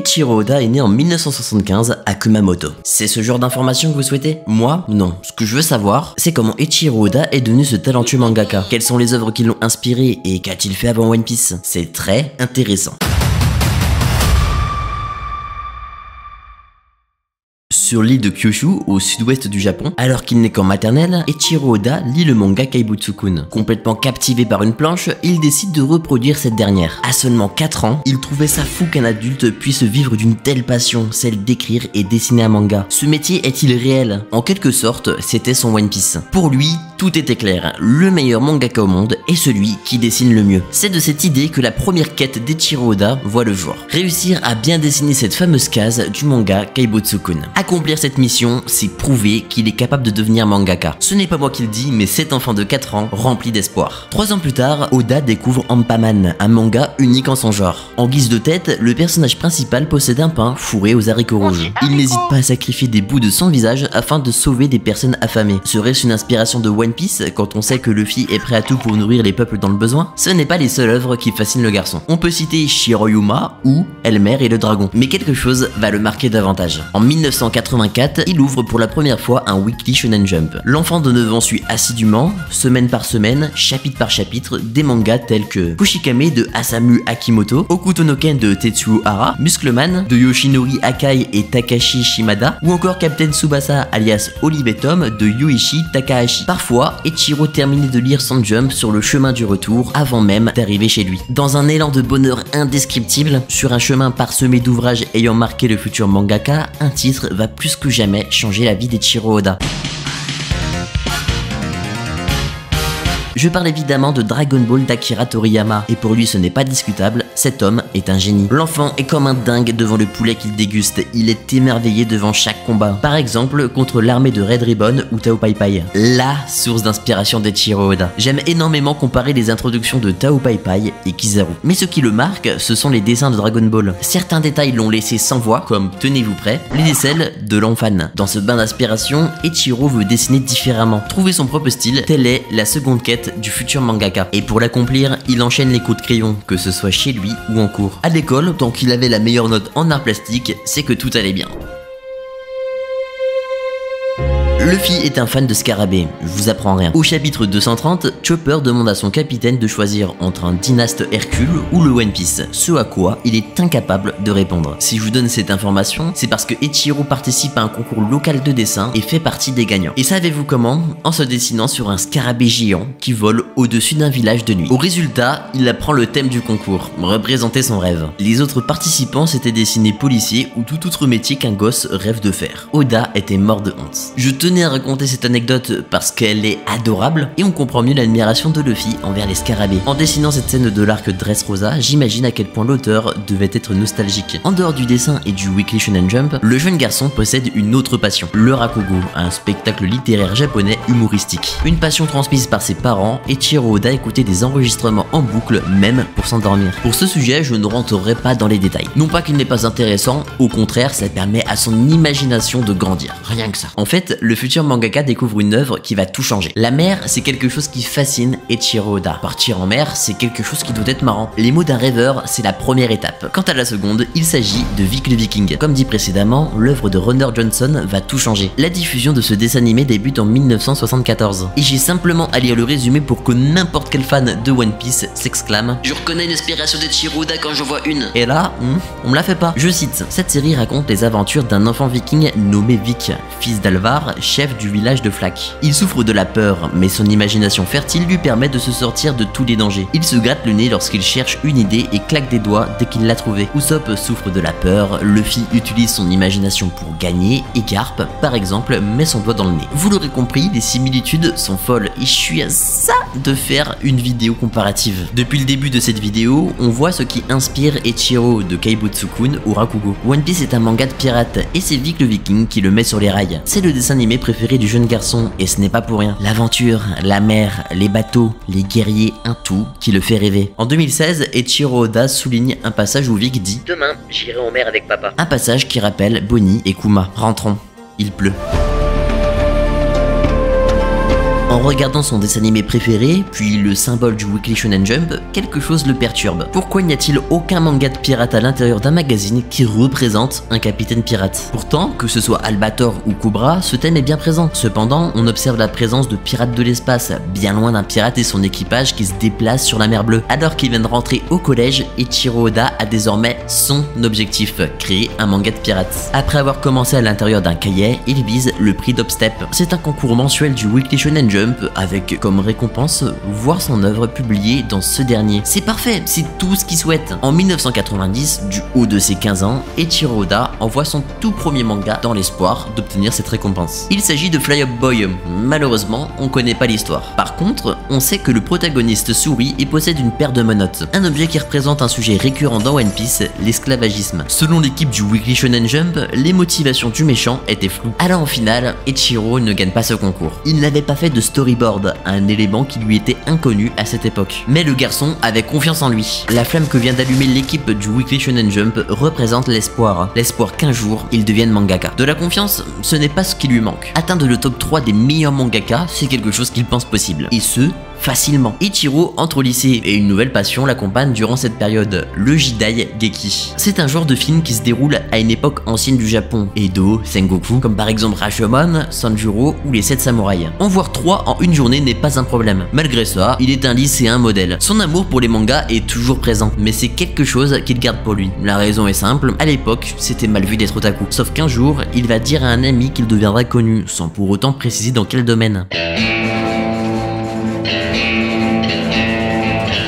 Eiichiro Oda est né en 1975 à Kumamoto. C'est ce genre d'informations que vous souhaitez? Moi, non. Ce que je veux savoir, c'est comment Eiichiro Oda est devenu ce talentueux mangaka. Quelles sont les œuvres qui l'ont inspiré et qu'a-t-il fait avant One Piece? C'est très intéressant. Sur l'île de Kyushu, au sud-ouest du Japon, alors qu'il n'est qu'en maternelle, Eiichiro Oda lit le manga Kaibutsukun. Complètement captivé par une planche, il décide de reproduire cette dernière. À seulement 4 ans, il trouvait ça fou qu'un adulte puisse vivre d'une telle passion, celle d'écrire et dessiner un manga. Ce métier est-il réel? En quelque sorte, c'était son One Piece. Pour lui, tout était clair, le meilleur mangaka au monde est celui qui dessine le mieux. C'est de cette idée que la première quête d'Eiichiro Oda voit le jour. Réussir à bien dessiner cette fameuse case du manga Kaibutsukun. Accomplir cette mission, c'est prouver qu'il est capable de devenir mangaka. Ce n'est pas moi qui le dis, mais cet enfant de 4 ans rempli d'espoir. 3 ans plus tard, Oda découvre Ampaman, un manga unique en son genre. En guise de tête, le personnage principal possède un pain fourré aux haricots rouges. Il n'hésite pas à sacrifier des bouts de son visage afin de sauver des personnes affamées. Serait-ce une inspiration de One Piece quand on sait que Luffy est prêt à tout pour nourrir les peuples dans le besoin? Ce n'est pas les seules œuvres qui fascinent le garçon. On peut citer Shiroyuma ou Elmer et le dragon. Mais quelque chose va le marquer davantage. En 1984, il ouvre pour la première fois un Weekly Shonen Jump. L'enfant de 9 ans suit assidûment, semaine par semaine, chapitre par chapitre, des mangas tels que Kushikame de Asamu Akimoto, Okuto no Ken de Tetsuo Hara, Muscleman de Yoshinori Akai et Takashi Shimada, ou encore Captain Tsubasa alias Olive Tom de Yuichi Takahashi. Parfois, Eiichiro terminait de lire son Jump sur le chemin du retour avant même d'arriver chez lui. Dans un élan de bonheur indescriptible, sur un chemin parsemé d'ouvrages ayant marqué le futur mangaka, un titre va plus que jamais changer la vie d'Eiichiro Oda. Je parle évidemment de Dragon Ball d'Akira Toriyama, et pour lui ce n'est pas discutable, cet homme est un génie. L'enfant est comme un dingue devant le poulet qu'il déguste, il est émerveillé devant chaque combat. Par exemple, contre l'armée de Red Ribbon ou Tao Pai Pai, la source d'inspiration d'Eiichiro Oda. J'aime énormément comparer les introductions de Tao Pai Pai et Kizaru. Mais ce qui le marque, ce sont les dessins de Dragon Ball. Certains détails l'ont laissé sans voix, comme tenez-vous prêts, les aisselles de l'enfant. Dans ce bain d'inspiration, Eiichiro veut dessiner différemment, trouver son propre style, telle est la seconde quête du futur mangaka. Et pour l'accomplir, il enchaîne les coups de crayon, que ce soit chez lui ou en cours. À l'école, tant qu'il avait la meilleure note en art plastique, c'est que tout allait bien. Luffy est un fan de scarabée, je vous apprends rien. Au chapitre 230, Chopper demande à son capitaine de choisir entre un Dynasty Hercule ou le One Piece, ce à quoi il est incapable de répondre. Si je vous donne cette information, c'est parce que Eiichiro participe à un concours local de dessin et fait partie des gagnants. Et savez-vous comment? En se dessinant sur un scarabée géant qui vole au-dessus d'un village de nuit. Au résultat, il apprend le thème du concours, représenter son rêve. Les autres participants s'étaient dessinés policiers ou tout autre métier qu'un gosse rêve de faire. Oda était mort de honte. Je tenais à raconter cette anecdote parce qu'elle est adorable et on comprend mieux l'admiration de Luffy envers les scarabées. En dessinant cette scène de l'arc Dressrosa, j'imagine à quel point l'auteur devait être nostalgique. En dehors du dessin et du Weekly Shonen Jump, le jeune garçon possède une autre passion, le rakugo, un spectacle littéraire japonais humoristique. Une passion transmise par ses parents, Eiichiro Oda écoutait des enregistrements en boucle, même pour s'endormir. Pour ce sujet, je ne rentrerai pas dans les détails. Non pas qu'il n'est pas intéressant, au contraire, ça permet à son imagination de grandir. Rien que ça. En fait, le futur mangaka découvre une œuvre qui va tout changer. La mer, c'est quelque chose qui fascine Eiichiro Oda. Partir en mer, c'est quelque chose qui doit être marrant. Les mots d'un rêveur, c'est la première étape. Quant à la seconde, il s'agit de Vic le Viking. Comme dit précédemment, l'œuvre de Runner Johnson va tout changer. La diffusion de ce dessin animé débute en 1974. Et j'ai simplement à lire le résumé pour que n'importe quel fan de One Piece s'exclame « Je reconnais l'inspiration d'Eiichiro Oda quand j'en vois une ». Et là, on me la fait pas. Je cite, cette série raconte les aventures d'un enfant viking nommé Vic, fils d'Alvar, chef du village de Flack. Il souffre de la peur, mais son imagination fertile lui permet de se sortir de tous les dangers. Il se gratte le nez lorsqu'il cherche une idée et claque des doigts dès qu'il l'a trouvée. Usopp souffre de la peur, Luffy utilise son imagination pour gagner, et Garp, par exemple, met son doigt dans le nez. Vous l'aurez compris, les similitudes sont folles et je suis à ça de faire une vidéo comparative. Depuis le début de cette vidéo, on voit ce qui inspire Eiichiro de Kaibutsukun au Rakugo. One Piece est un manga de pirates et c'est Vic le Viking qui le met sur les rails. C'est le dessin animé préféré du jeune garçon et ce n'est pas pour rien. L'aventure, la mer, les bateaux, les guerriers, un tout qui le fait rêver. En 2016, Eiichiro Oda souligne un passage où Vic dit « Demain, j'irai en mer avec papa ». Un passage qui rappelle Bonnie et Kuma. Rentrons, il pleut. En regardant son dessin animé préféré, puis le symbole du Weekly Shonen Jump, quelque chose le perturbe. Pourquoi n'y a-t-il aucun manga de pirate à l'intérieur d'un magazine qui représente un capitaine pirate? Pourtant, que ce soit Albator ou Cobra, ce thème est bien présent. Cependant, on observe la présence de pirates de l'espace, bien loin d'un pirate et son équipage qui se déplace sur la mer Bleue. Alors qu'il vient de rentrer au collège, Eiichiro Oda a désormais son objectif, créer un manga de pirates. Après avoir commencé à l'intérieur d'un cahier, il vise le prix d'Upstep. C'est un concours mensuel du Weekly Shonen Jump avec comme récompense voir son œuvre publiée dans ce dernier. C'est parfait, c'est tout ce qu'il souhaite. En 1990, du haut de ses 15 ans, Eiichiro Oda envoie son tout premier manga dans l'espoir d'obtenir cette récompense. Il s'agit de Fly Up Boy. Malheureusement, on connaît pas l'histoire. Par contre, on sait que le protagoniste sourit et possède une paire de menottes, un objet qui représente un sujet récurrent dans One Piece, l'esclavagisme. Selon l'équipe du Weekly Shonen Jump, les motivations du méchant étaient floues. Alors en finale, Eiichiro ne gagne pas ce concours. Il n'avait pas fait de storyboard, un élément qui lui était inconnu à cette époque. Mais le garçon avait confiance en lui. La flamme que vient d'allumer l'équipe du Weekly Shonen Jump représente l'espoir. L'espoir qu'un jour, il devienne mangaka. De la confiance, ce n'est pas ce qui lui manque. Atteindre le top 3 des meilleurs mangaka, c'est quelque chose qu'il pense possible. Et ce, facilement. Eiichiro entre au lycée et une nouvelle passion l'accompagne durant cette période, le Jidai Geki. C'est un genre de film qui se déroule à une époque ancienne du Japon, Edo, Sengoku, comme par exemple Rashomon, Sanjuro ou les 7 samouraïs. En voir 3 en une journée n'est pas un problème. Malgré ça, il est un lycéen modèle. Son amour pour les mangas est toujours présent, mais c'est quelque chose qu'il garde pour lui. La raison est simple, à l'époque, c'était mal vu d'être otaku. Sauf qu'un jour, il va dire à un ami qu'il deviendra connu, sans pour autant préciser dans quel domaine.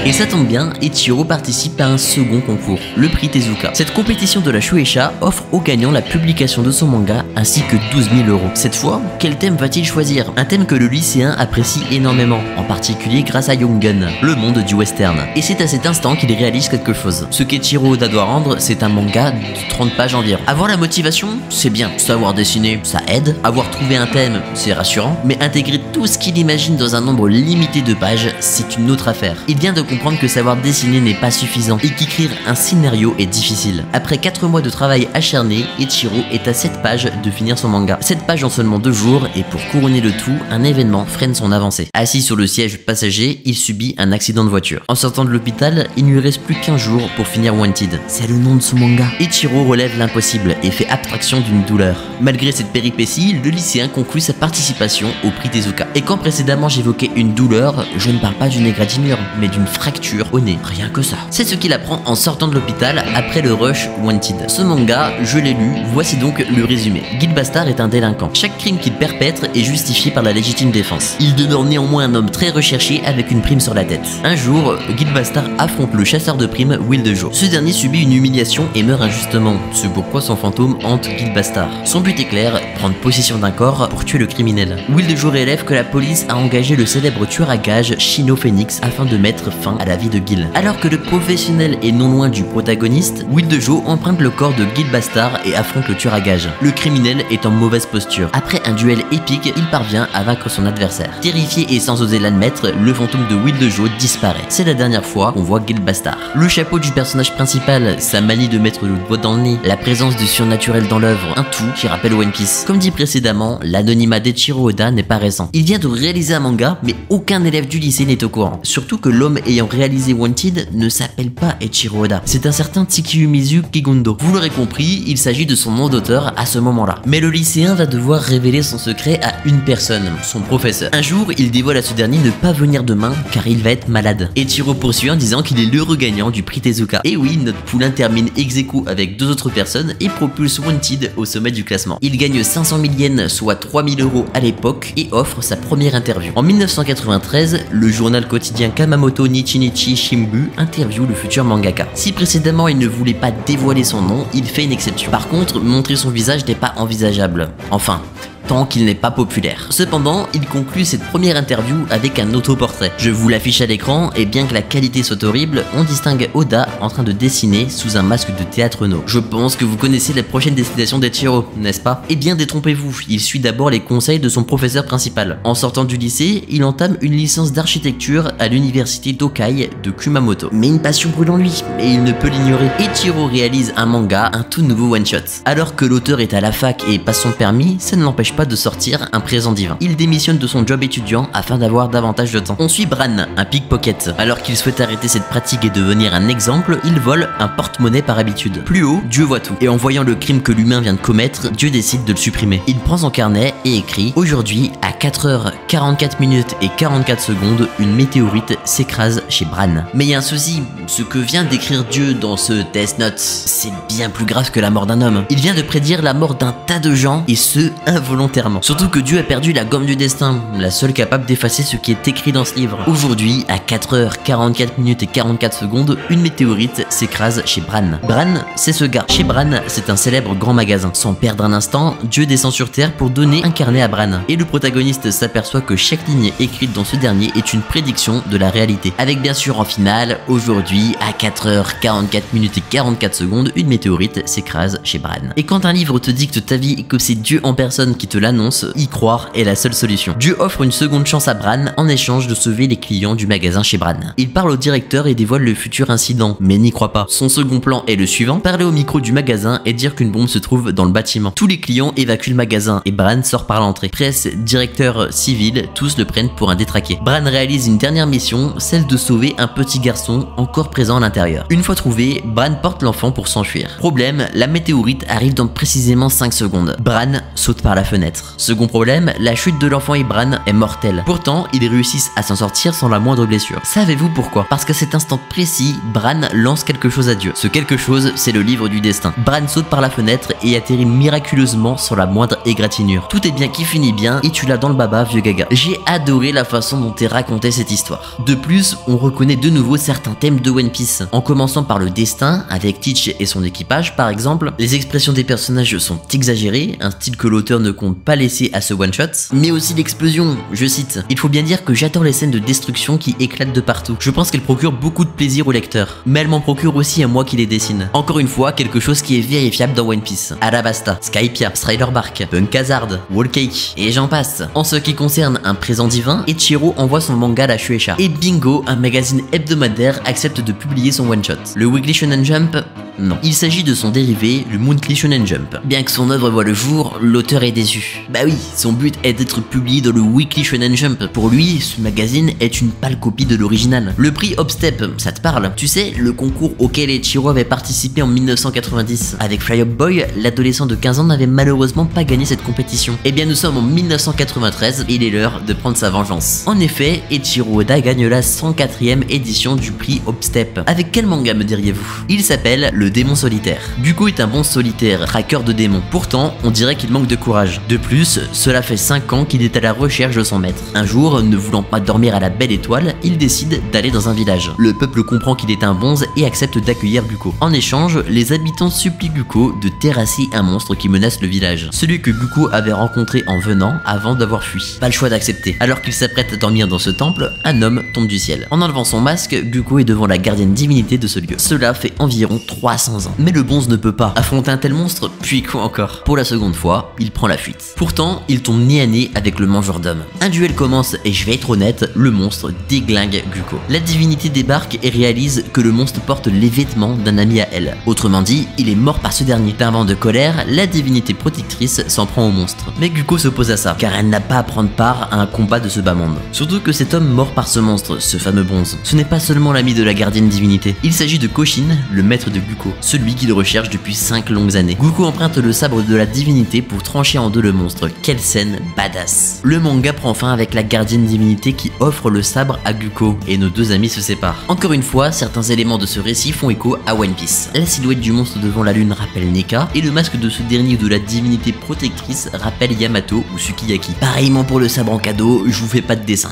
Et ça tombe bien, Eiichiro participe à un second concours, le prix Tezuka. Cette compétition de la Shueisha offre au gagnant la publication de son manga ainsi que 12 000 €. Cette fois, quel thème va-t-il choisir? Un thème que le lycéen apprécie énormément, en particulier grâce à Young Gun, le monde du western. Et c'est à cet instant qu'il réalise quelque chose. Ce qu'Eiichiro Oda doit rendre, c'est un manga de 30 pages environ. Avoir la motivation, c'est bien. Savoir dessiner, ça aide. Avoir trouvé un thème, c'est rassurant. Mais intégrer tout ce qu'il imagine dans un nombre limité de pages, c'est une autre affaire. Il vient de comprendre que savoir dessiner n'est pas suffisant et qu'écrire un scénario est difficile. Après 4 mois de travail acharné, Eiichiro est à 7 pages de finir son manga. 7 pages en seulement 2 jours et pour couronner le tout, un événement freine son avancée. Assis sur le siège passager, il subit un accident de voiture. En sortant de l'hôpital, il ne lui reste plus qu'1 jour pour finir Wanted. C'est le nom de son manga. Eiichiro relève l'impossible et fait abstraction d'une douleur. Malgré cette péripétie, le lycéen conclut sa participation au prix Tezuka. Et quand précédemment j'évoquais une douleur, je ne parle pas d'une égratignure, mais d'une fracture au nez, rien que ça. C'est ce qu'il apprend en sortant de l'hôpital après le rush Wanted. Ce manga, je l'ai lu, voici donc le résumé. Guild Bastard est un délinquant. Chaque crime qu'il perpètre est justifié par la légitime défense. Il demeure néanmoins un homme très recherché avec une prime sur la tête. Un jour, Guild Bastard affronte le chasseur de primes Will de Joe. Ce dernier subit une humiliation et meurt injustement, c'est pourquoi son fantôme hante Guild Bastard. Son but est clair, prendre possession d'un corps pour tuer le criminel. Will de Joe révèle que la police a engagé le célèbre tueur à gages Shino Phoenix afin de mettre fin à la vie de Gil. Alors que le professionnel est non loin du protagoniste, Will de Joe emprunte le corps de Guild Bastard et affronte le tueur à gages. Le criminel est en mauvaise posture. Après un duel épique, il parvient à vaincre son adversaire. Terrifié et sans oser l'admettre, le fantôme de Will de Joe disparaît. C'est la dernière fois qu'on voit Guild Bastard. Le chapeau du personnage principal, sa manie de mettre le doigt dans le nez, la présence du surnaturel dans l'œuvre, un tout qui rappelle One Piece. Comme dit précédemment, l'anonymat d'Eiichiro Oda n'est pas récent. Il vient de réaliser un manga, mais aucun élève du lycée n'est au courant. Surtout que l'homme ayant réalisé Wanted ne s'appelle pas Eiichiro Oda. C'est un certain Tsukiyumizu Kigundo. Vous l'aurez compris, il s'agit de son nom d'auteur à ce moment-là. Mais le lycéen va devoir révéler son secret à une personne, son professeur. Un jour, il dévoile à ce dernier ne pas venir demain car il va être malade. Eiichiro poursuit en disant qu'il est l'heureux gagnant du prix Tezuka. Et oui, notre poulain termine ex aequo avec 2 autres personnes et propulse Wanted au sommet du classement. Il gagne 500 000 yens, soit 3 000 € à l'époque et offre sa première interview. En 1993, le journal quotidien Kamamoto Nichinichi Shimbu interviewe le futur mangaka. Si précédemment il ne voulait pas dévoiler son nom, il fait une exception. Par contre, montrer son visage n'est pas envisageable. Enfin, tant qu'il n'est pas populaire. Cependant, il conclut cette première interview avec un autoportrait. Je vous l'affiche à l'écran et bien que la qualité soit horrible, on distingue Oda en train de dessiner sous un masque de théâtre no. Je pense que vous connaissez la prochaine destination d'Eiichiro, n'est-ce pas? Eh bien détrompez-vous, il suit d'abord les conseils de son professeur principal. En sortant du lycée, il entame une licence d'architecture à l'université Tokai de Kumamoto. Mais une passion brûle en lui, et il ne peut l'ignorer. Eiichiro réalise un manga, un tout nouveau one-shot. Alors que l'auteur est à la fac et passe son permis, ça ne l'empêche pas de sortir un présent divin. Il démissionne de son job étudiant afin d'avoir davantage de temps. On suit Bran, un pickpocket. Alors qu'il souhaite arrêter cette pratique et devenir un exemple, il vole un porte-monnaie par habitude. Plus haut, Dieu voit tout. Et en voyant le crime que l'humain vient de commettre, Dieu décide de le supprimer. Il prend son carnet et écrit: aujourd'hui, à 4h44 minutes et 44 secondes, une météorite s'écrase chez Bran. Mais il y a un souci, ce que vient d'écrire Dieu dans ce Death Note, c'est bien plus grave que la mort d'un homme. Il vient de prédire la mort d'un tas de gens, et ce, involontairement. Surtout que Dieu a perdu la gomme du destin, la seule capable d'effacer ce qui est écrit dans ce livre. Aujourd'hui, à 4h44 minutes et 44 secondes, une météorite s'écrase chez Bran. Bran, c'est ce gars. Chez Bran, c'est un célèbre grand magasin. Sans perdre un instant, Dieu descend sur Terre pour donner un carnet à Bran. Et le protagoniste s'aperçoit que chaque ligne écrite dans ce dernier est une prédiction de la réalité. Avec bien sûr en finale, aujourd'hui, à 4h44 minutes et 44 secondes, une météorite s'écrase chez Bran. Et quand un livre te dicte ta vie et que c'est Dieu en personne qui te l'annonce, y croire est la seule solution. Dieu offre une seconde chance à Bran en échange de sauver les clients du magasin chez Bran. Il parle au directeur et dévoile le futur incident, mais n'y croit pas. Son second plan est le suivant: parler au micro du magasin et dire qu'une bombe se trouve dans le bâtiment. Tous les clients évacuent le magasin et Bran sort par l'entrée. Presse, directeur, civil, tous le prennent pour un détraqué. Bran réalise une dernière mission, celle de sauver un petit garçon encore présent à l'intérieur. Une fois trouvé, Bran porte l'enfant pour s'enfuir. Problème, la météorite arrive dans précisément 5 secondes. Bran saute par la fenêtre. Second problème, la chute de l'enfant et Bran est mortelle. Pourtant, ils réussissent à s'en sortir sans la moindre blessure. Savez-vous pourquoi? Parce qu'à cet instant précis, Bran lance quelque chose à Dieu. Ce quelque chose, c'est le livre du destin. Bran saute par la fenêtre et atterrit miraculeusement sans la moindre égratignure. Tout est bien qui finit bien et tu l'as dans le baba, vieux gaga. J'ai adoré la façon dont est racontée cette histoire. De plus, on reconnaît de nouveau certains thèmes de One Piece. En commençant par le destin, avec Teach et son équipage par exemple, les expressions des personnages sont exagérées, un style que l'auteur ne compte pas laisser à ce one-shot, mais aussi l'explosion, je cite. Il faut bien dire que j'adore les scènes de destruction qui éclatent de partout. Je pense qu'elles procurent beaucoup de plaisir au lecteur, mais elles m'en procurent aussi à moi qui les dessine. Encore une fois, quelque chose qui est vérifiable dans One Piece. Alabasta, Skypiea, Strider Bark, Punk Hazard, Wall Cake, et j'en passe. En ce qui concerne un présent divin, Eiichiro envoie son manga à la Shueisha. Et bingo, un magazine hebdomadaire accepte de publier son one-shot. Le Weekly Shonen Jump? Non. Il s'agit de son dérivé, le Monthly Shonen Jump. Bien que son œuvre voit le jour, l'auteur est déçu. Bah oui, son but est d'être publié dans le Weekly Shonen Jump. Pour lui, ce magazine est une pâle copie de l'original. Le prix Hopstep, ça te parle? Tu sais, le concours auquel Eiichiro avait participé en 1990. Avec Fly Up Boy, l'adolescent de 15 ans n'avait malheureusement pas gagné cette compétition. Eh bien nous sommes en 1993 et il est l'heure de prendre sa vengeance. En effet, Eiichiro Oda gagne la 104e édition du prix Hopstep. Avec quel manga me diriez-vous? Il s'appelle Le Démon Solitaire. Guko est un bon solitaire, traqueur de démons. Pourtant, on dirait qu'il manque de courage. De plus, cela fait 5 ans qu'il est à la recherche de son maître. Un jour, ne voulant pas dormir à la belle étoile, il décide d'aller dans un village. Le peuple comprend qu'il est un bonze et accepte d'accueillir Guko. En échange, les habitants supplient Guko de terrasser un monstre qui menace le village. Celui que Guko avait rencontré en venant avant d'avoir fui. Pas le choix d'accepter. Alors qu'il s'apprête à dormir dans ce temple, un homme tombe du ciel. En enlevant son masque, Guko est devant la gardienne divinité de ce lieu. Cela fait environ 300 ans. Mais le bonze ne peut pas affronter un tel monstre, puis quoi encore? Pour la seconde fois, il prend la fuite. Pourtant, il tombe nez à nez avec le mangeur d'hommes. Un duel commence et je vais être honnête, le monstre déglingue Guko. La divinité débarque et réalise que le monstre porte les vêtements d'un ami à elle. Autrement dit, il est mort par ce dernier. D'un vent de colère, la divinité protectrice s'en prend au monstre. Mais Guko s'oppose à ça, car elle n'a pas à prendre part à un combat de ce bas monde. Surtout que cet homme mort par ce monstre, ce fameux bonze, ce n'est pas seulement l'ami de la gardienne divinité. Il s'agit de Koshin, le maître de Guko, celui qui le recherche depuis 5 longues années. Guko emprunte le sabre de la divinité pour trancher en deux le monstre. Quelle scène badass. Le manga prend fin avec la gardienne divinité qui offre le sabre à Guko et nos deux amis se séparent. Encore une fois, certains éléments de ce récit font écho à One Piece. La silhouette du monstre devant la lune rappelle Nika et le masque de ce dernier ou de la divinité protectrice rappelle Yamato ou Sukiyaki. Pareillement pour le sabre en cadeau, je vous fais pas de dessin.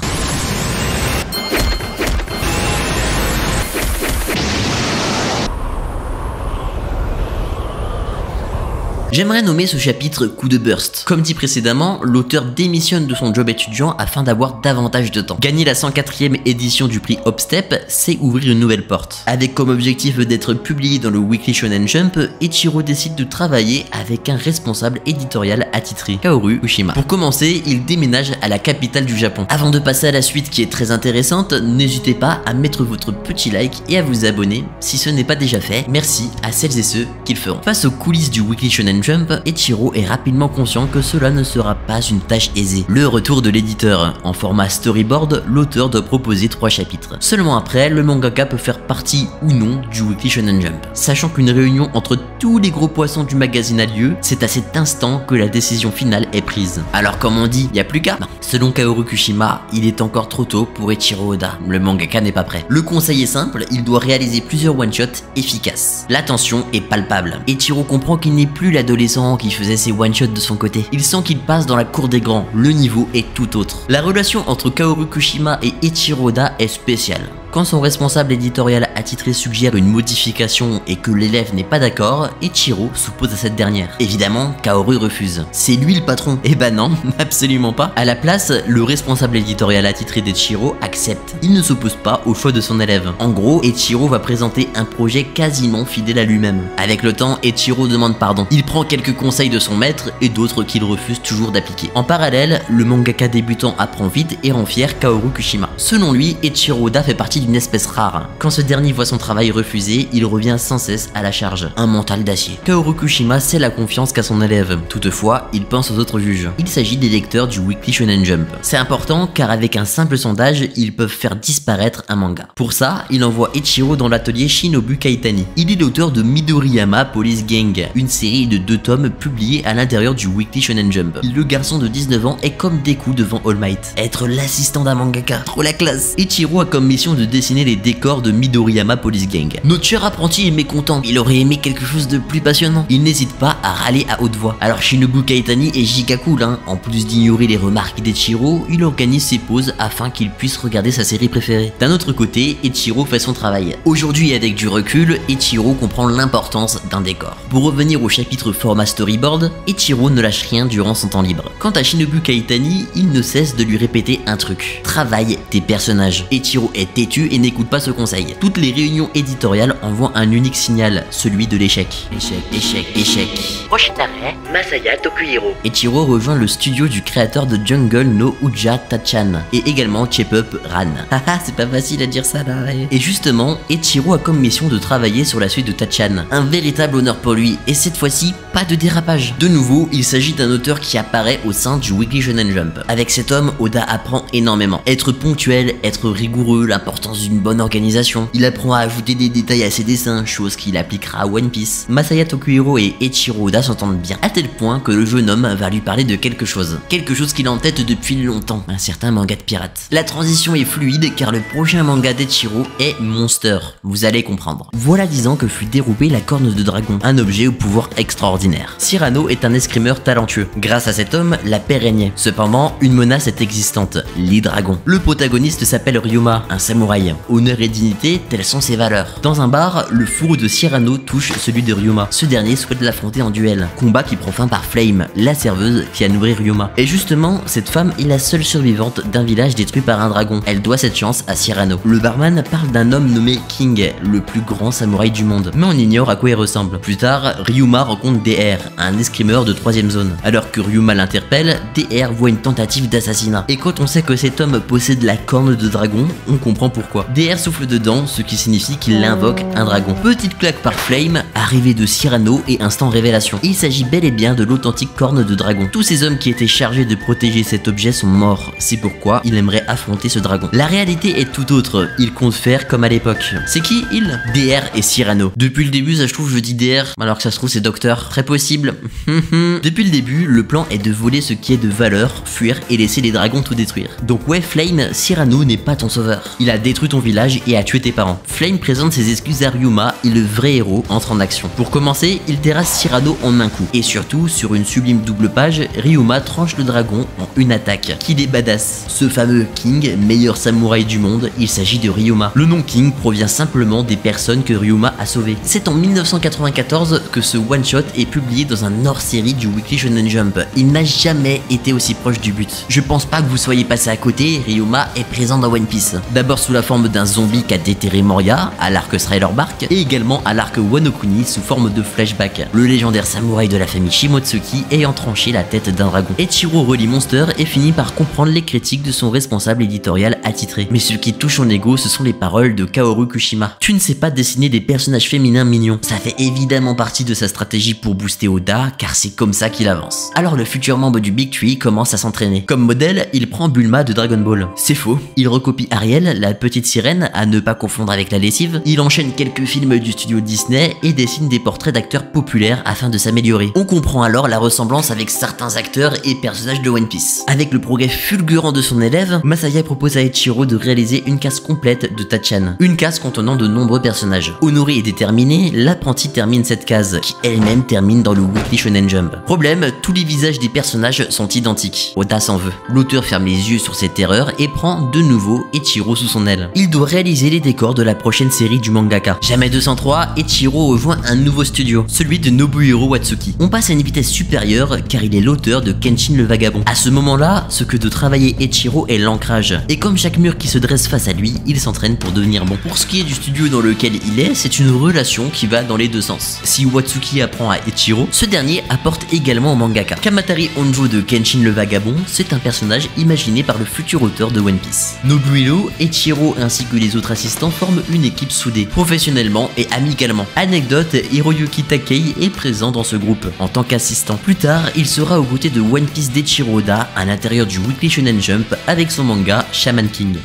J'aimerais nommer ce chapitre coup de burst. Comme dit précédemment, l'auteur démissionne de son job étudiant afin d'avoir davantage de temps. Gagner la 104e édition du prix Hopstep, c'est ouvrir une nouvelle porte. Avec comme objectif d'être publié dans le Weekly Shonen Jump, Eiichiro décide de travailler avec un responsable éditorial attitré, Kaoru Kushima. Pour commencer, il déménage à la capitale du Japon. Avant de passer à la suite qui est très intéressante, n'hésitez pas à mettre votre petit like et à vous abonner si ce n'est pas déjà fait. Merci à celles et ceux qui le feront. Face aux coulisses du Weekly Shonen Jump, Eiichiro est rapidement conscient que cela ne sera pas une tâche aisée. Le retour de l'éditeur. En format storyboard, l'auteur doit proposer 3 chapitres. Seulement après, le mangaka peut faire partie ou non du Weekly Shonen Jump. Sachant qu'une réunion entre tous les gros poissons du magazine a lieu, c'est à cet instant que la décision finale est prise. Alors comme on dit, y a plus qu'à. Non. Selon Kaoru Kushima, il est encore trop tôt pour Eiichiro Oda. Le mangaka n'est pas prêt. Le conseil est simple, il doit réaliser plusieurs one-shots efficaces. La tension est palpable. Eiichiro comprend qu'il n'est plus l'adolescent qui faisait ses one-shots de son côté. Il sent qu'il passe dans la cour des grands. Le niveau est tout autre. La relation entre Kaoru Kushima et Eiichiro Oda est spéciale. Quand son responsable éditorial attitré suggère une modification et que l'élève n'est pas d'accord, Eiichiro s'oppose à cette dernière. Évidemment, Kaoru refuse. C'est lui le patron. Eh ben non, absolument pas. À la place, le responsable éditorial attitré d'Eiichiro accepte. Il ne s'oppose pas au choix de son élève. En gros, Eiichiro va présenter un projet quasiment fidèle à lui-même. Avec le temps, Eiichiro demande pardon. Il prend quelques conseils de son maître et d'autres qu'il refuse toujours d'appliquer. En parallèle, le mangaka débutant apprend vite et rend fier Kaoru Kushima. Selon lui, Eiichiro Oda fait partie d'une espèce rare. Quand ce dernier voit son travail refusé, il revient sans cesse à la charge. Un mental d'acier. Kaoru Kushima sait la confiance qu'a son élève. Toutefois, il pense aux autres juges. Il s'agit des lecteurs du Weekly Shonen Jump. C'est important car avec un simple sondage, ils peuvent faire disparaître un manga. Pour ça, il envoie Eiichiro dans l'atelier Shinobu Kaitani. Il est l'auteur de Midoriyama Police Gang, une série de 2 tomes publiés à l'intérieur du Weekly Shonen Jump. Le garçon de 19 ans est comme Deku devant All Might. Être l'assistant d'un mangaka, trop la classe. Eiichiro a comme mission de dessiner les décors de Midoriyama Police Gang. Notre cher apprenti est mécontent, il aurait aimé quelque chose de plus passionnant. Il n'hésite pas à râler à haute voix. Alors Shinobu Kaitani est giga cool, hein. En plus d'ignorer les remarques d'Eiichiro, il organise ses pauses afin qu'il puisse regarder sa série préférée. D'un autre côté, Eiichiro fait son travail. Aujourd'hui, avec du recul, Eiichiro comprend l'importance d'un décor. Pour revenir au chapitre format storyboard, Eiichiro ne lâche rien durant son temps libre. Quant à Shinobu Kaitani, il ne cesse de lui répéter un truc. Travaille tes personnages. Eiichiro est têtu et n'écoute pas ce conseil. Toutes les réunions éditoriales envoient un unique signal, celui de l'échec. Échec, échec, échec. Prochain arrêt, Masaya Tokuhiro. Eiichiro rejoint le studio du créateur de Jungle no Uja Tachan et également Shape Up Ran. Haha, c'est pas facile à dire ça là. Et justement, Eiichiro a comme mission de travailler sur la suite de Tachan. Un véritable honneur pour lui et cette fois-ci, pas de dérapage. De nouveau, il s'agit d'un auteur qui apparaît au sein du Weekly Shonen Jump. Avec cet homme, Oda apprend énormément. Être ponctuel, être rigoureux, l'importance d'une bonne organisation. Il apprend à ajouter des détails à ses dessins, chose qu'il appliquera à One Piece. Masaya Tokuhiro et Eiichiro Oda s'entendent bien, à tel point que le jeune homme va lui parler de quelque chose. Quelque chose qu'il a en tête depuis longtemps, un certain manga de pirate. La transition est fluide car le prochain manga d'Eiichiro est Monster. Vous allez comprendre. Voilà 10 ans que fut dérobée la corne de dragon, un objet au pouvoir extraordinaire. Cyrano est un escrimeur talentueux. Grâce à cet homme, la paix régnait. Cependant, une menace est existante, les dragons. Le protagoniste s'appelle Ryuma, un samouraï. Honneur et dignité, telles sont ses valeurs. Dans un bar, le fourreau de Cyrano touche celui de Ryuma. Ce dernier souhaite l'affronter en duel. Combat qui prend fin par Flame, la serveuse qui a nourri Ryuma. Et justement, cette femme est la seule survivante d'un village détruit par un dragon. Elle doit cette chance à Cyrano. Le barman parle d'un homme nommé King, le plus grand samouraï du monde. Mais on ignore à quoi il ressemble. Plus tard, Ryuma rencontre DR, un escrimeur de 3ème zone. Alors que Ryuma l'interpelle, DR voit une tentative d'assassinat. Et quand on sait que cet homme possède la corne de dragon, on comprend pourquoi. DR souffle dedans, ce qui signifie qu'il invoque un dragon. Petite claque par Flame, arrivée de Cyrano et instant révélation. Il s'agit bel et bien de l'authentique corne de dragon. Tous ces hommes qui étaient chargés de protéger cet objet sont morts. C'est pourquoi il aimerait affronter ce dragon. La réalité est tout autre. Il compte faire comme à l'époque. C'est qui il? DR et Cyrano. Depuis le début, ça je trouve je dis DR, alors que ça se trouve c'est Docteur. Très possible. Depuis le début, le plan est de voler ce qui est de valeur, fuir et laisser les dragons tout détruire. Donc ouais Flame, Cyrano n'est pas ton sauveur. Il a détruit ton village et a tué tes parents. Flame présente ses excuses à Ryuma et le vrai héros entre en action. Pour commencer, il terrasse Cyrano en un coup. Et surtout, sur une sublime double page, Ryuma tranche le dragon en une attaque. Qu'il est badass. Ce fameux King, meilleur samouraï du monde, il s'agit de Ryuma. Le nom King provient simplement des personnes que Ryuma a sauvées. C'est en 1994 que ce one-shot est publié dans un hors-série du Weekly Shonen Jump. Il n'a jamais été aussi proche du but. Je pense pas que vous soyez passé à côté, Ryuma est présent dans One Piece. D'abord sous la forme d'un zombie qu'a déterré Moria, à l'arc Strider Bark, et également à l'arc Wano Kuni sous forme de flashback. Le légendaire samouraï de la famille Shimotsuki ayant tranché la tête d'un dragon. Eiichiro relie Monster et finit par comprendre les critiques de son responsable éditorial attitré. Mais ce qui touche son ego, ce sont les paroles de Kaoru Kushima. Tu ne sais pas dessiner des personnages féminins mignons. Ça fait évidemment partie de sa stratégie pour booster Oda, car c'est comme ça qu'il avance. Alors le futur membre du Big Tree commence à s'entraîner. Comme modèle, il prend Bulma de Dragon Ball. C'est faux. Il recopie Ariel, la petite sirène, à ne pas confondre avec la lessive. Il enchaîne quelques films du studio Disney et dessine des portraits d'acteurs populaires afin de s'améliorer. On comprend alors la ressemblance avec certains acteurs et personnages de One Piece. Avec le progrès fulgurant de son élève, Masaya propose à Eiichiro de réaliser une case complète de Tachan. Une case contenant de nombreux personnages. Honoré et déterminé, l'apprenti termine cette case, qui elle-même termine dans le Weekly Shonen Jump. Problème, tous les visages des personnages sont identiques. Oda s'en veut. L'auteur ferme les yeux sur cette erreur et prend de nouveau Eiichiro sous son aile. Il doit réaliser les décors de la prochaine série du mangaka. Jamais 203, Eiichiro rejoint un nouveau studio, celui de Nobuhiro Watsuki. On passe à une vitesse supérieure car il est l'auteur de Kenshin le Vagabond. À ce moment-là, ce que de travailler Eiichiro est l'ancrage. Et comme chaque mur qui se dresse face à lui, il s'entraîne pour devenir bon. Pour ce qui est du studio dans lequel il est, c'est une relation qui va dans les deux sens. Si Watsuki apprend à Eiichiro, ce dernier apporte également au mangaka. Kamatari Honjo de Kenshin le Vagabond, c'est un personnage imaginé par le futur auteur de One Piece. Nobuhiro, Eiichiro ainsi que les autres assistants forment une équipe soudée, professionnellement et amicalement. Anecdote, Hiroyuki Takei est présent dans ce groupe en tant qu'assistant. Plus tard, il sera aux côtés de One Piece d'Eiichiro Oda à l'intérieur du Weekly Shonen Jump avec son manga Shaman King.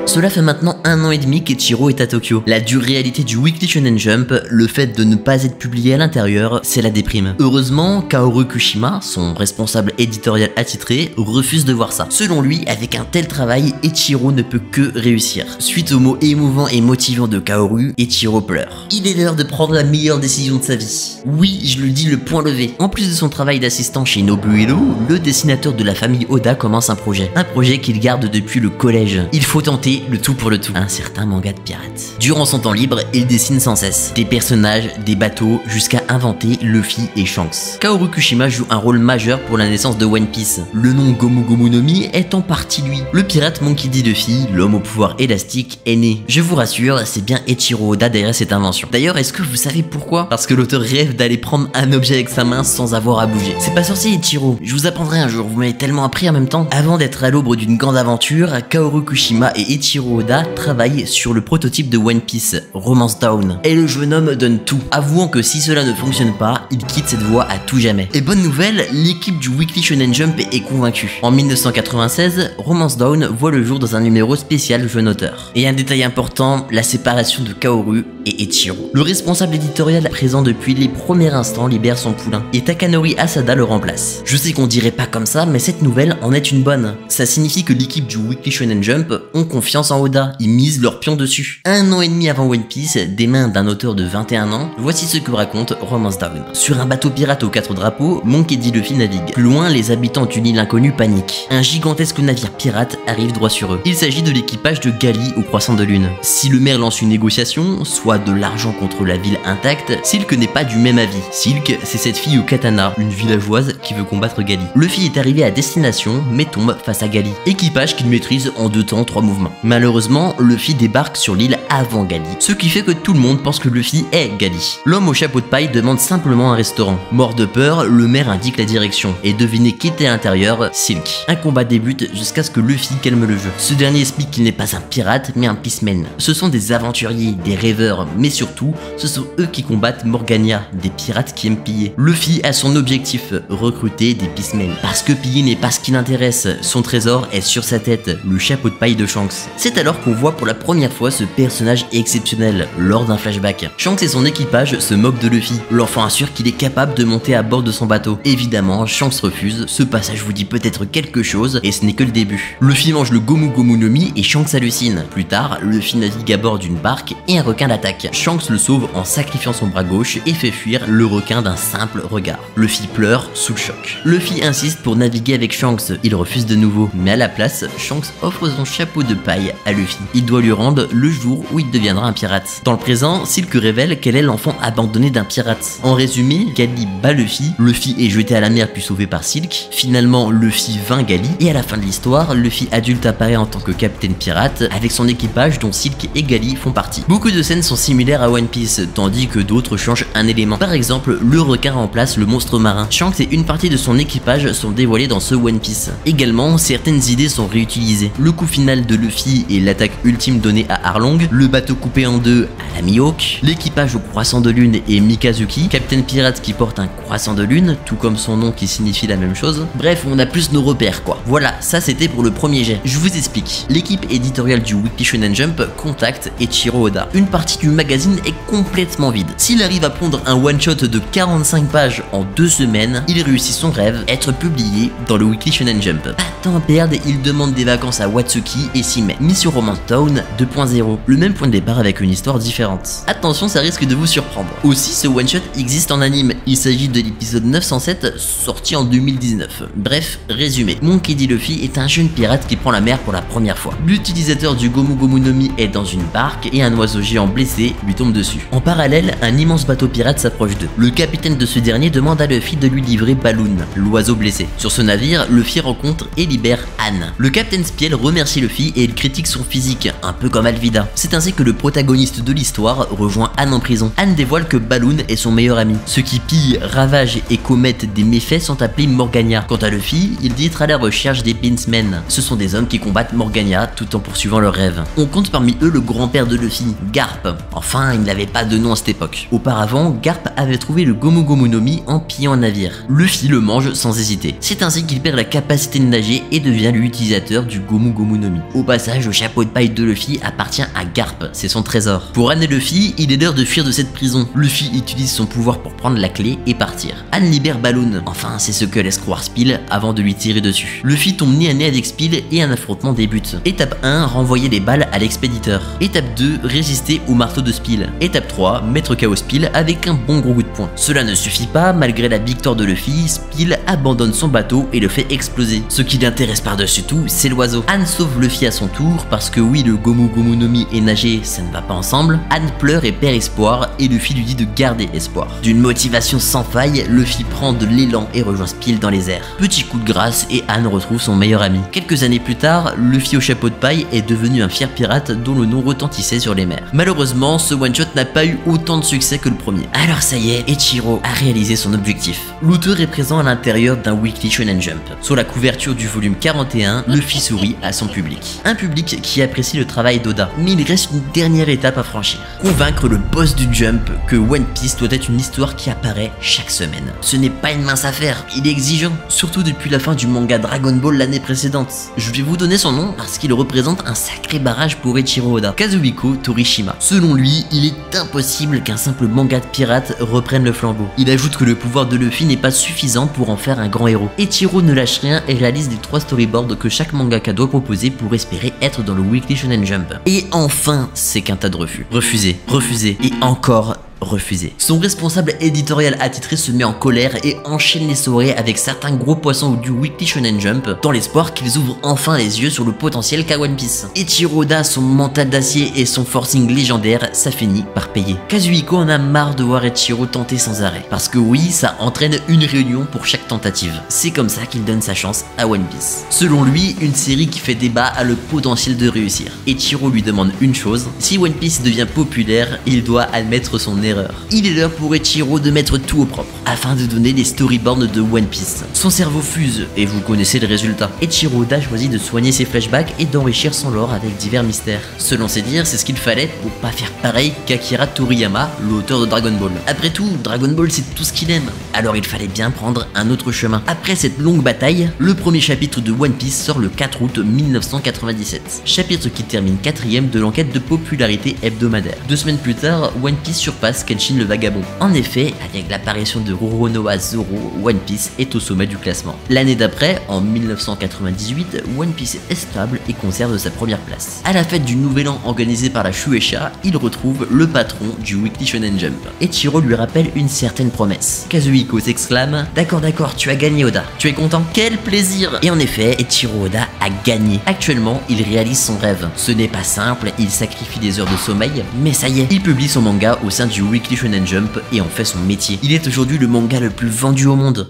Cela fait maintenant 1 an et demi qu'Eiichiro est à Tokyo. La dure réalité du Weekly Shonen Jump, le fait de ne pas être publié à l'intérieur, c'est la déprime. Heureusement, Kaoru Kushima, son responsable éditorial attitré, refuse de voir ça. Selon lui, avec un tel travail, Eiichiro ne peut que réussir. Suite aux mots émouvants et motivants de Kaoru, Eiichiro pleure. Il est l'heure de prendre la meilleure décision de sa vie. Oui, je le dis le point levé. En plus de son travail d'assistant chez Nobuhiro, le dessinateur de la famille Oda commence un projet. Un projet qu'il garde depuis le collège. Il faut tenter le tout pour le tout. Un certain manga de pirates. Durant son temps libre, il dessine sans cesse. Des personnages, des bateaux, jusqu'à inventer Luffy et Shanks. Kaoru Kushima joue un rôle majeur pour la naissance de One Piece. Le nom Gomu Gomu no Mi est en partie lui. Le pirate Monkey D. Luffy, l'homme au pouvoir élastique, est né. Je vous rassure, c'est bien Eiichiro Oda derrière cette invention. D'ailleurs, est-ce que vous savez pourquoi? Parce que l'auteur rêve d'aller prendre un objet avec sa main sans avoir à bouger. C'est pas sorcier Eiichiro, je vous apprendrai un jour, vous m'avez tellement appris en même temps. Avant d'être à l'aube d'une grande aventure, Kaoru Kushima et Eiichiro Oda travaillent sur le prototype de One Piece, Romance Dawn. Et le jeune homme donne tout, avouant que si cela ne fonctionne pas, il quitte cette voie à tout jamais. Et bonne nouvelle, l'équipe du Weekly Shonen Jump est convaincue. En 1996, Romance Dawn voit le jour dans un numéro spécial jeune auteur. Et un détail important, la séparation de Kaoru et Eiichiro. Le responsable éditorial présent depuis les premiers instants libère son poulain, et Takanori Asada le remplace. Je sais qu'on dirait pas comme ça, mais cette nouvelle en est une bonne. Ça signifie que l'équipe du Weekly Shonen Jump ont confiance en Oda, ils misent leur pion dessus. 1 an et demi avant One Piece, des mains d'un auteur de 21 ans, voici ce que raconte Romance Dawn. Sur un bateau pirate aux 4 drapeaux, Monkey D. Luffy navigue. Plus loin, les habitants d'une île inconnue paniquent. Un gigantesque navire pirate arrive droit sur eux. Il s'agit de l'équipage de Gali au croissant de lune. Si le maire lance une négociation, soit de l'argent contre la ville intacte, Silk n'est pas du même avis. Silk, c'est cette fille au katana, une villageoise qui veut combattre Gali. Luffy est arrivé à destination, mais tombe face à Gali. Équipage qu'il maîtrise en 2 temps 3 mouvements. Malheureusement, Luffy débarque sur l'île avant Gali, ce qui fait que tout le monde pense que Luffy est Gali. L'homme au chapeau de paille demande simplement un restaurant. Mort de peur, le maire indique la direction, et devinez qui était à l'intérieur, Silk. Un combat débute jusqu'à ce que Luffy calme le jeu. Ce dernier explique qu'il n'est pas un pirate, mais un peaceman. Ce sont des aventuriers, des rêveurs, mais surtout, ce sont eux qui combattent Morgania, des pirates qui aiment piller. Luffy a son objectif, recruter des peacemen. Parce que piller n'est pas ce qui l'intéresse, son trésor est sur sa tête, le chapeau de paille de Shanks. C'est alors qu'on voit pour la première fois ce personnage exceptionnel, lors d'un flashback. Shanks et son équipage se moquent de Luffy. L'enfant assure qu'il est capable de monter à bord de son bateau. Évidemment, Shanks refuse, ce passage vous dit peut-être quelque chose, et ce n'est que le début. Luffy mange le Gomu Gomu no Mi et Shanks hallucine. Plus tard, Luffy navigue à bord d'une barque et un requin l'attaque. attaque. Shanks le sauve en sacrifiant son bras gauche et fait fuir le requin d'un simple regard. Luffy pleure sous le choc. Luffy insiste pour naviguer avec Shanks, il refuse de nouveau, mais à la place, Shanks offre son chapeau de paille à Luffy. Il doit lui rendre le jour où il deviendra un pirate. Dans le présent, Silk révèle qu'elle est l'enfant abandonné d'un pirate. En résumé, Gali bat Luffy est jeté à la mer puis sauvé par Silk. Finalement, Luffy vainc Gali et à la fin de l'histoire, Luffy adulte apparaît en tant que capitaine pirate avec son équipage dont Silk et Gali font partie. Beaucoup de scènes sont similaires à One Piece, tandis que d'autres changent un élément. Par exemple, le requin remplace le monstre marin. Shanks et une partie de son équipage sont dévoilés dans ce One Piece. Également, certaines idées sont réutilisées. Le coup final de Luffy et l'attaque ultime donnée à Arlong, le bateau coupé en deux à la Mihawk, l'équipage au croissant de lune et Mikazuki, capitaine pirate qui porte un croissant de lune, tout comme son nom qui signifie la même chose. Bref, on a plus nos repères quoi. Voilà, ça c'était pour le premier jet. Je vous explique. L'équipe éditoriale du Weekly Shonen Jump contacte Eiichiro Oda. Une partie du magazine est complètement vide. S'il arrive à pondre un one-shot de 45 pages en 2 semaines, il réussit son rêve, être publié dans le Weekly Shonen Jump. Pas de temps à perdre, il demande des vacances à Watsuki et s'y met. Mission Romance Town 2.0. Le même point de départ avec une histoire différente. Attention, ça risque de vous surprendre. Aussi, ce one-shot existe en anime. Il s'agit de l'épisode 907 sorti en 2019. Bref, résumé. Monkey D. Luffy est un jeune pirate qui prend la mer pour la première fois. L'utilisateur du Gomu Gomu no Mi est dans une barque et un oiseau géant blessé lui tombe dessus. En parallèle, un immense bateau pirate s'approche d'eux. Le capitaine de ce dernier demande à Luffy de lui livrer Balloon, l'oiseau blessé. Sur ce navire, Luffy rencontre et libère Anne. Le capitaine Spiel remercie Luffy et il critique son physique, un peu comme Alvida. C'est ainsi que le protagoniste de l'histoire rejoint Anne en prison. Anne dévoile que Balloon est son meilleur ami. Ceux qui pillent, ravagent et commettent des méfaits sont appelés Morgania. Quant à Luffy, il dit être à la recherche des Beansmen. Ce sont des hommes qui combattent Morgania tout en poursuivant leurs rêves. On compte parmi eux le grand-père de Luffy, Garp. Enfin, il n'avait pas de nom à cette époque. Auparavant, Garp avait trouvé le Gomu Gomu no Mi en pillant un navire. Luffy le mange sans hésiter. C'est ainsi qu'il perd la capacité de nager et devient l'utilisateur du Gomu Gomu no Mi. Au passage, le chapeau de paille de Luffy appartient à Garp, c'est son trésor. Pour Anne et Luffy, il est l'heure de fuir de cette prison. Luffy utilise son pouvoir pour prendre la clé et partir. Anne libère Balloon. Enfin, c'est ce que laisse croire Spiel avant de lui tirer dessus. Luffy tombe nez à nez avec Spiel et un affrontement débute. Étape 1, renvoyer les balles à l'expéditeur. Étape 2, résister au marteau de Spiel. Étape 3, mettre KO Spiel avec un bon gros coup de poing. Cela ne suffit pas, malgré la victoire de Luffy, Spiel abandonne son bateau et le fait exploser. Ce qui l'intéresse par-dessus tout, c'est l'oiseau. Anne sauve Luffy à son tour, parce que oui, le Gomu Gomu no Mi et nager, ça ne va pas ensemble. Anne pleure et perd espoir, et Luffy lui dit de garder espoir. D'une motivation sans faille, Luffy prend de l'élan et rejoint Spiel dans les airs. Petit coup de grâce et Anne retrouve son meilleur ami. Quelques années plus tard, Luffy au chapeau de paille est devenu un fier pirate dont le nom retentissait sur les mers. Malheureusement, ce one-shot n'a pas eu autant de succès que le premier. Alors ça y est, Eiichiro a réalisé son objectif. L'auteur est présent à l'intérieur d'un Weekly Shonen Jump. Sur la couverture du volume 41, Luffy sourit à son public. Un public qui apprécie le travail d'Oda. Mais il reste une dernière étape à franchir. Convaincre le boss du Jump que One Piece doit être une histoire qui apparaît chaque semaine. Ce n'est pas une mince affaire, il est exigeant. Surtout depuis la fin du manga Dragon Ball l'année précédente. Je vais vous donner son nom parce qu'il représente un sacré barrage pour Eiichiro Oda. Kazuhiko Torishima. Selon lui, il est impossible qu'un simple manga de pirate reprenne le flambeau. Il ajoute que le pouvoir de Luffy n'est pas suffisant pour en faire un grand héros. Eiichiro ne lâche rien et réalise les 3 storyboards que chaque mangaka doit proposer pour espérer être dans le Weekly Shonen Jump. Et enfin, c'est qu'un tas de refus. Refusé, refusé et encore refusé. Son responsable éditorial attitré se met en colère et enchaîne les soirées avec certains gros poissons du Weekly Shonen Jump dans l'espoir qu'ils ouvrent enfin les yeux sur le potentiel qu'a One Piece. Eiichiro Oda, son mental d'acier et son forcing légendaire, ça finit par payer. Kazuhiko en a marre de voir Eiichiro tenter sans arrêt. Parce que oui, ça entraîne une réunion pour chaque tentative. C'est comme ça qu'il donne sa chance à One Piece. Selon lui, une série qui fait débat a le potentiel de réussir. Eiichiro lui demande une chose, si One Piece devient populaire, il doit admettre son erreur. Il est l'heure pour Eiichiro de mettre tout au propre, afin de donner les storyboards de One Piece. Son cerveau fuse, et vous connaissez le résultat. Eiichiro Oda choisit de soigner ses flashbacks et d'enrichir son lore avec divers mystères. Selon ses dires, c'est ce qu'il fallait pour pas faire pareil qu'Akira Toriyama, l'auteur de Dragon Ball. Après tout, Dragon Ball c'est tout ce qu'il aime, alors il fallait bien prendre un autre chemin. Après cette longue bataille, le premier chapitre de One Piece sort le 4 août 1997. Chapitre qui termine 4ème de l'enquête de popularité hebdomadaire. 2 semaines plus tard, One Piece surpasse face Kenshin le vagabond. En effet, avec l'apparition de Roronoa Zoro, One Piece est au sommet du classement. L'année d'après, en 1998, One Piece est stable et conserve sa première place. À la fête du Nouvel An organisée par la Shueisha, il retrouve le patron du Weekly Shonen Jump. Ichiro lui rappelle une certaine promesse. Kazuhiko s'exclame « D'accord, tu as gagné Oda. Tu es content? Quel plaisir !» Et en effet, Ichiro Oda a gagné. Actuellement, il réalise son rêve. Ce n'est pas simple, il sacrifie des heures de sommeil, mais ça y est, il publie son manga au sein du Weekly Shonen Jump et en fait son métier. Il est aujourd'hui le manga le plus vendu au monde.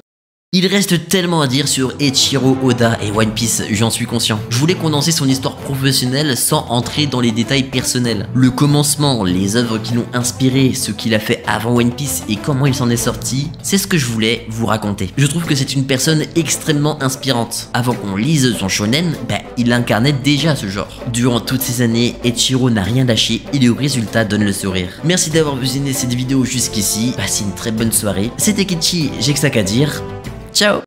Il reste tellement à dire sur Eiichiro Oda et One Piece, j'en suis conscient. Je voulais condenser son histoire professionnelle sans entrer dans les détails personnels. Le commencement, les œuvres qui l'ont inspiré, ce qu'il a fait avant One Piece et comment il s'en est sorti, c'est ce que je voulais vous raconter. Je trouve que c'est une personne extrêmement inspirante. Avant qu'on lise son shonen, il incarnait déjà ce genre. Durant toutes ces années, Eiichiro n'a rien lâché et le résultat donne le sourire. Merci d'avoir visionné cette vidéo jusqu'ici, passez une très bonne soirée. C'était Kichi, j'ai que ça qu'à dire. Ciao.